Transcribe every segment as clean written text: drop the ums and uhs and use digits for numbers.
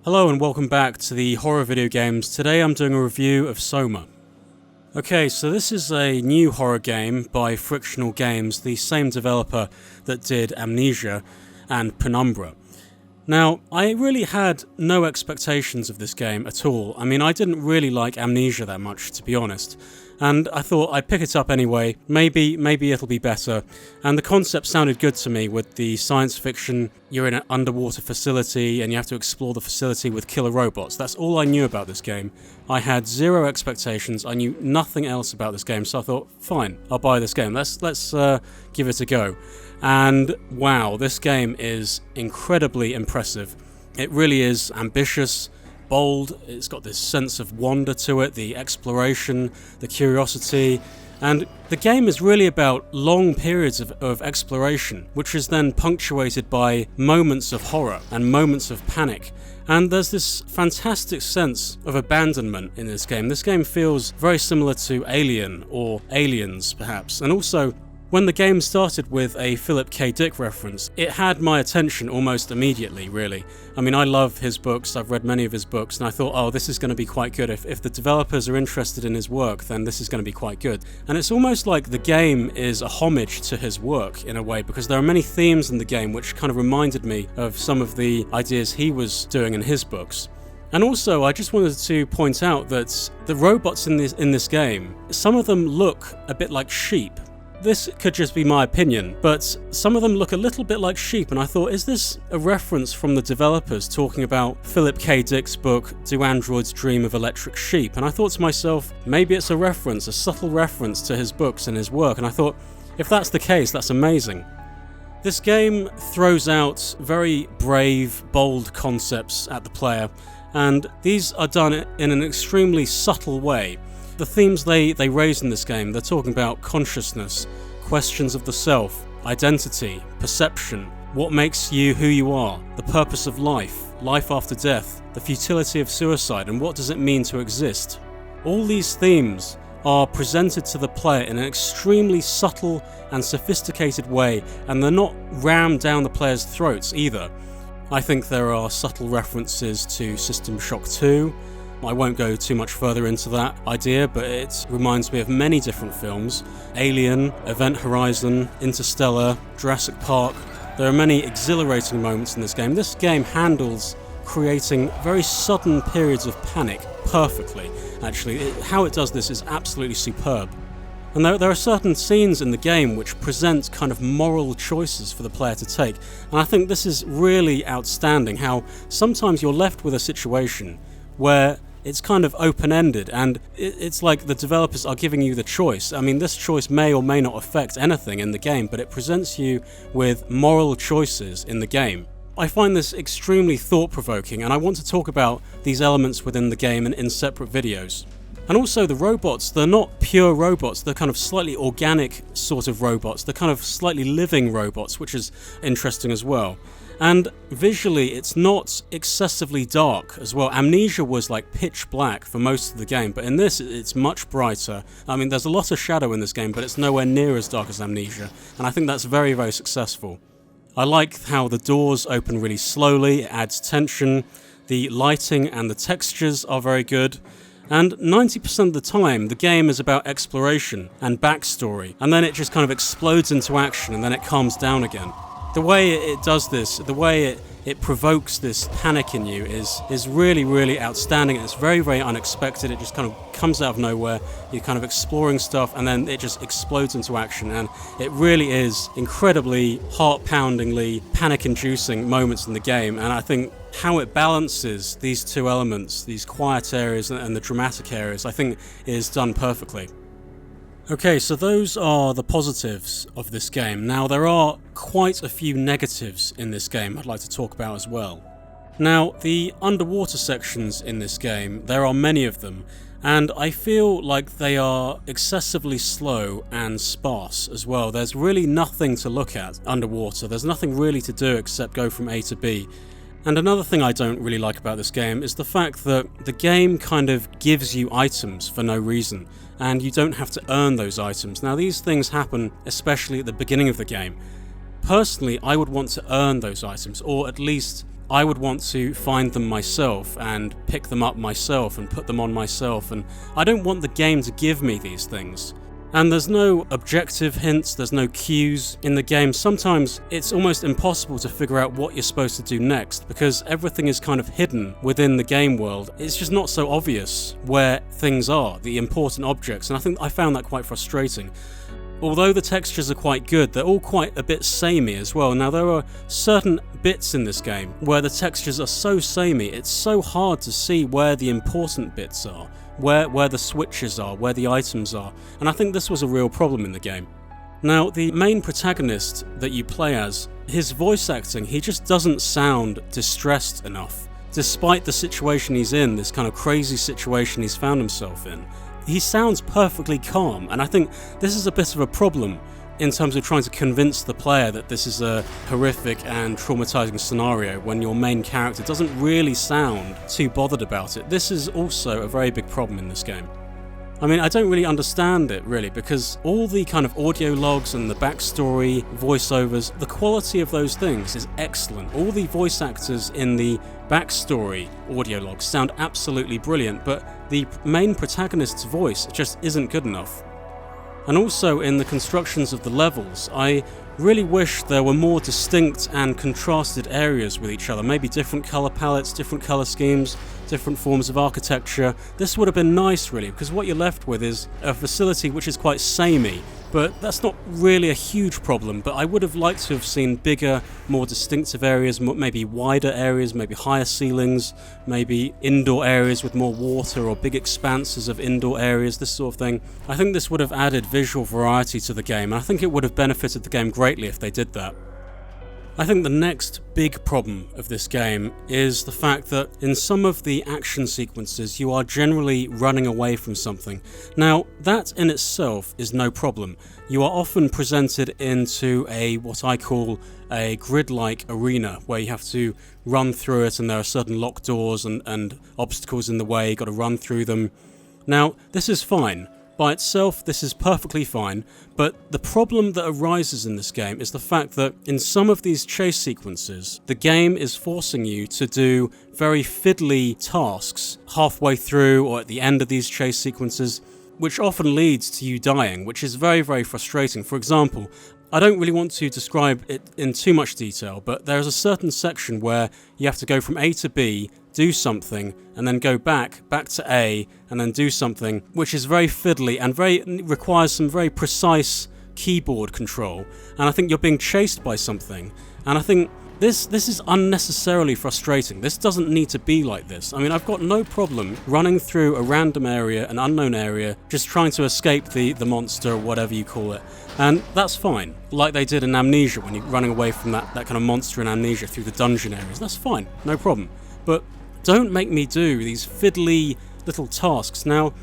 Hello and welcome back to the horror video games. Today I'm doing a review of Soma. Okay, so this is a new horror game by Frictional Games, the same developer that did Amnesia and Penumbra. Now, I really had no expectations of this game at all. I mean, I didn't really like Amnesia that much, to be honest. And I thought I'd pick it up anyway, maybe it'll be better. And the concept sounded good to me with the science fiction, you're in an underwater facility and you have to explore the facility with killer robots. That's all I knew about this game. I had zero expectations, I knew nothing else about this game, so I thought, fine, I'll buy this game, let's give it a go. And wow, this game is incredibly impressive. It really is ambitious, bold, it's got this sense of wonder to it, the exploration, the curiosity, and the game is really about long periods of exploration, which is then punctuated by moments of horror and moments of panic. And there's this fantastic sense of abandonment in this game. This game feels very similar to Alien, or Aliens perhaps, and also when the game started with a Philip K. Dick reference, it had my attention almost immediately, really. I mean, I love his books, I've read many of his books, and I thought, oh, this is going to be quite good. If the developers are interested in his work, then this is going to be quite good. And it's almost like the game is a homage to his work, in a way, because there are many themes in the game which kind of reminded me of some of the ideas he was doing in his books. And also, I just wanted to point out that the robots in this game, some of them look a bit like sheep. This could just be my opinion, but some of them look a little bit like sheep, and I thought, is this a reference from the developers talking about Philip K. Dick's book, Do Androids Dream of Electric Sheep? And I thought to myself, maybe it's a reference, a subtle reference to his books and his work, and I thought, if that's the case, that's amazing. This game throws out very brave, bold concepts at the player, and these are done in an extremely subtle way. The themes they raise in this game, they're talking about consciousness, questions of the self, identity, perception, what makes you who you are, the purpose of life, life after death, the futility of suicide, and what does it mean to exist. All these themes are presented to the player in an extremely subtle and sophisticated way, and they're not rammed down the player's throats either. I think there are subtle references to System Shock 2. I won't go too much further into that idea, but it reminds me of many different films. Alien, Event Horizon, Interstellar, Jurassic Park. There are many exhilarating moments in this game. This game handles creating very sudden periods of panic perfectly, actually. How it does this is absolutely superb. And there are certain scenes in the game which present kind of moral choices for the player to take. And I think this is really outstanding, how sometimes you're left with a situation where it's kind of open-ended, and it's like the developers are giving you the choice. I mean, this choice may or may not affect anything in the game, but it presents you with moral choices in the game. I find this extremely thought-provoking, and I want to talk about these elements within the game in separate videos. And also the robots, they're not pure robots, they're kind of slightly organic sort of robots, they're kind of slightly living robots, which is interesting as well. And visually, it's not excessively dark as well. Amnesia was like pitch black for most of the game, but in this, it's much brighter. I mean, there's a lot of shadow in this game, but it's nowhere near as dark as Amnesia, and I think that's very, very successful. I like how the doors open really slowly, it adds tension, the lighting and the textures are very good, and 90% of the time, the game is about exploration and backstory, and then it just kind of explodes into action, and then it calms down again. The way it does this, the way it provokes this panic in you is really, really outstanding. It's very, very unexpected. It just kind of comes out of nowhere. You're kind of exploring stuff, and then it just explodes into action. And it really is incredibly heart-poundingly panic-inducing moments in the game. And I think how it balances these two elements, these quiet areas and the dramatic areas, I think is done perfectly. Okay, so those are the positives of this game. Now, there are quite a few negatives in this game I'd like to talk about as well. Now, the underwater sections in this game, there are many of them, and I feel like they are excessively slow and sparse as well. There's really nothing to look at underwater. There's nothing really to do except go from A to B. And another thing I don't really like about this game is the fact that the game kind of gives you items for no reason, and you don't have to earn those items. Now, these things happen especially at the beginning of the game. Personally, I would want to earn those items, or at least I would want to find them myself and pick them up myself and put them on myself, and I don't want the game to give me these things. And there's no objective hints, there's no cues in the game. Sometimes it's almost impossible to figure out what you're supposed to do next because everything is kind of hidden within the game world. It's just not so obvious where things are, the important objects, and I think I found that quite frustrating. Although the textures are quite good, they're all quite a bit samey as well. Now there are certain bits in this game where the textures are so samey, it's so hard to see where the important bits are, where the switches are, where the items are, and I think this was a real problem in the game. Now the main protagonist that you play as, his voice acting, he just doesn't sound distressed enough. Despite the situation he's in, this kind of crazy situation he's found himself in, he sounds perfectly calm, and I think this is a bit of a problem in terms of trying to convince the player that this is a horrific and traumatizing scenario when your main character doesn't really sound too bothered about it. This is also a very big problem in this game. I mean, I don't really understand it, really, because all the kind of audio logs and the backstory, voiceovers, the quality of those things is excellent. All the voice actors in the backstory audio logs sound absolutely brilliant, but the main protagonist's voice just isn't good enough. And also in the constructions of the levels, I really wish there were more distinct and contrasted areas with each other, maybe different colour palettes, different colour schemes, different forms of architecture. This would have been nice, really, because what you're left with is a facility which is quite samey, but that's not really a huge problem. But I would have liked to have seen bigger, more distinctive areas, maybe wider areas, maybe higher ceilings, maybe indoor areas with more water or big expanses of indoor areas, this sort of thing. I think this would have added visual variety to the game, and I think it would have benefited the game greatly if they did that. I think the next big problem of this game is the fact that in some of the action sequences you are generally running away from something. Now, that in itself is no problem. You are often presented into what I call a grid-like arena where you have to run through it, and there are certain locked doors and obstacles in the way, you've got to run through them. Now, this is fine. By itself, this is perfectly fine, but the problem that arises in this game is the fact that in some of these chase sequences, the game is forcing you to do very fiddly tasks halfway through or at the end of these chase sequences, which often leads to you dying, which is very, very frustrating. For example, I don't really want to describe it in too much detail, but there is a certain section where you have to go from A to B, do something, and then go back to A, and then do something, which is very fiddly and requires some very precise keyboard control. And I think you're being chased by something, and I think this is unnecessarily frustrating. This doesn't need to be like this. I mean, I've got no problem running through a random area, an unknown area, just trying to escape the monster, or whatever you call it. And that's fine, like they did in Amnesia, when you're running away from that kind of monster in Amnesia through the dungeon areas. That's fine, no problem. But don't make me do these fiddly little tasks. Now,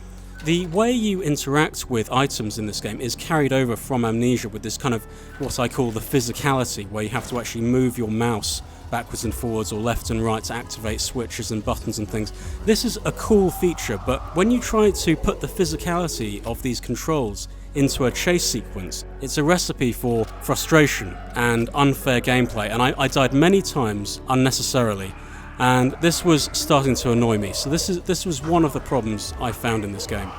the way you interact with items in this game is carried over from Amnesia with this kind of what I call the physicality, where you have to actually move your mouse backwards and forwards or left and right to activate switches and buttons and things. This is a cool feature, but when you try to put the physicality of these controls into a chase sequence, it's a recipe for frustration and unfair gameplay, and I died many times unnecessarily. And this was starting to annoy me, so this was one of the problems I found in this game.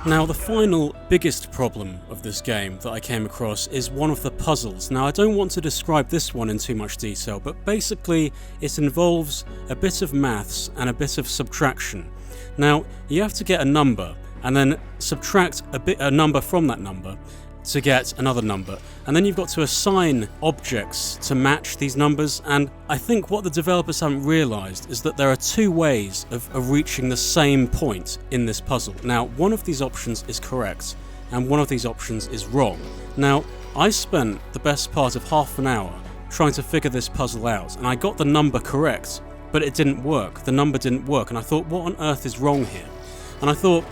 Now, the final biggest problem of this game that I came across is one of the puzzles. Now, I don't want to describe this one in too much detail, but basically it involves a bit of maths and a bit of subtraction. Now, you have to get a number and then subtract a number from that number to get another number, and then you've got to assign objects to match these numbers. And I think what the developers haven't realised is that there are two ways of reaching the same point in this puzzle. Now, one of these options is correct and one of these options is wrong. Now, I spent the best part of half an hour trying to figure this puzzle out, and I got the number correct, but it didn't work. The number didn't work, and I thought, what on earth is wrong here? And I thought,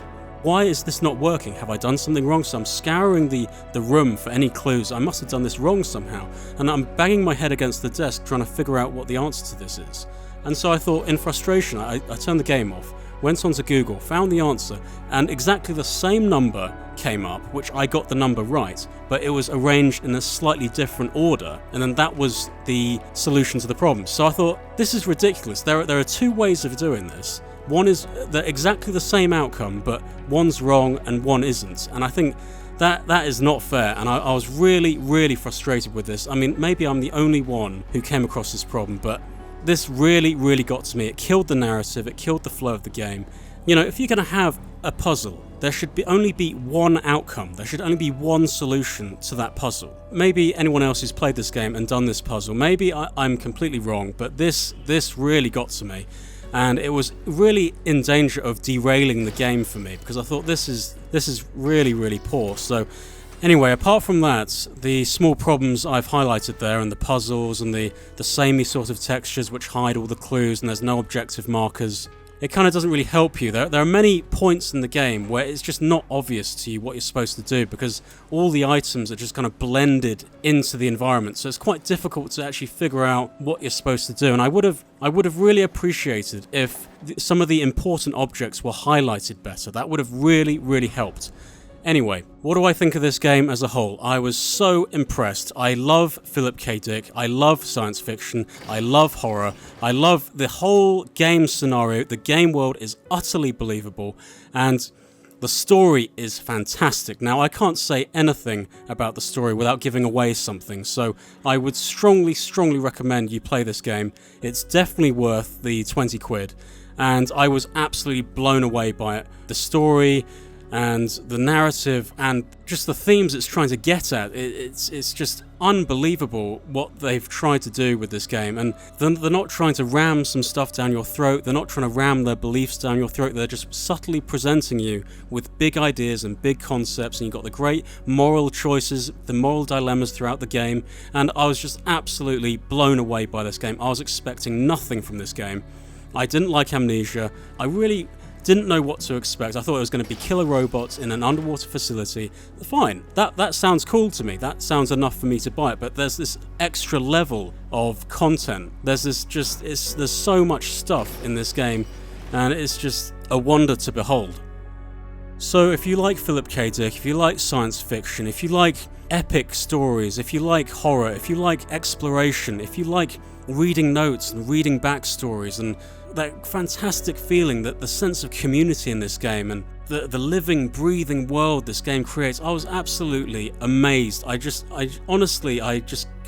why is this not working? Have I done something wrong? So I'm scouring the room for any clues. I must have done this wrong somehow. And I'm banging my head against the desk trying to figure out what the answer to this is. And so I thought, in frustration, I turned the game off, went onto Google, found the answer, and exactly the same number came up, which I got the number right, but it was arranged in a slightly different order, and then that was the solution to the problem. So I thought, this is ridiculous. There are two ways of doing this. One is exactly the same outcome, but one's wrong and one isn't, and I think that is not fair, and I was really, really frustrated with this. I mean, maybe I'm the only one who came across this problem, but this really, really got to me. It killed the narrative, it killed the flow of the game. You know, if you're going to have a puzzle, there should only be one outcome. There should only be one solution to that puzzle. Maybe anyone else who's played this game and done this puzzle, maybe I'm completely wrong, but this really got to me. And it was really in danger of derailing the game for me, because I thought this is really, really poor. So anyway, apart from that, the small problems I've highlighted there, and the puzzles and the samey sort of textures which hide all the clues, and there's no objective markers, it kind of doesn't really help you. There are many points in the game where it's just not obvious to you what you're supposed to do, because all the items are just kind of blended into the environment, so it's quite difficult to actually figure out what you're supposed to do. And I would have really appreciated if some of the important objects were highlighted better. That would have really, really helped. Anyway, what do I think of this game as a whole? I was so impressed. I love Philip K. Dick, I love science fiction, I love horror, I love the whole game scenario. The game world is utterly believable, and the story is fantastic. Now, I can't say anything about the story without giving away something, so I would strongly, strongly recommend you play this game. It's definitely worth the 20 quid, and I was absolutely blown away by it. The story and the narrative and just the themes it's trying to get at, it's just unbelievable what they've tried to do with this game. And they're not trying to ram some stuff down your throat, they're not trying to ram their beliefs down your throat, they're just subtly presenting you with big ideas and big concepts, and you've got the great moral choices, the moral dilemmas throughout the game, and I was just absolutely blown away by this game. I was expecting nothing from this game. I didn't like Amnesia. I really didn't know what to expect. I thought it was going to be killer robots in an underwater facility. Fine, that sounds cool to me. That sounds enough for me to buy it. But there's this extra level of content. There's so much stuff in this game, and it's just a wonder to behold. So if you like Philip K. Dick, if you like science fiction, if you like epic stories, if you like horror, if you like exploration, if you like reading notes and reading backstories and that fantastic feeling, that the sense of community in this game and the living, breathing world this game creates, I was absolutely amazed. I honestly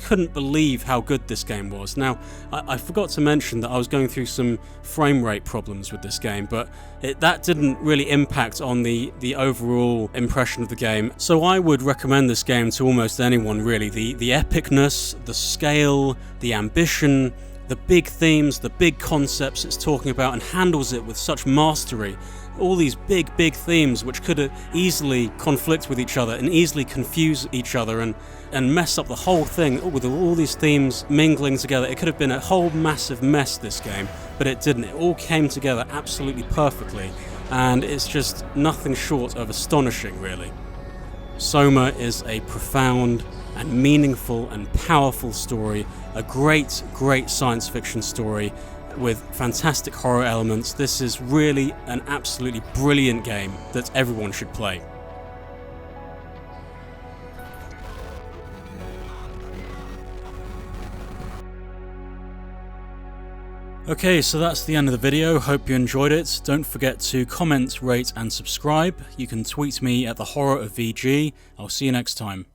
couldn't believe how good this game was. Now, I forgot to mention that I was going through some frame rate problems with this game, but that didn't really impact on the overall impression of the game. So I would recommend this game to almost anyone, really. The epicness, the scale, the ambition, the big themes, the big concepts it's talking about, and handles it with such mastery. All these big themes which could easily conflict with each other and easily confuse each other and mess up the whole thing with all these themes mingling together. It could have been a whole massive mess, this game, but it didn't. It all came together absolutely perfectly, and it's just nothing short of astonishing, really. Soma is a profound and meaningful and powerful story, a great science fiction story with fantastic horror elements. This is really an absolutely brilliant game that everyone should play. Okay, so that's the end of the video. Hope you enjoyed it. Don't forget to comment, rate and subscribe. You can tweet me at the Horror of VG. I'll see you next time.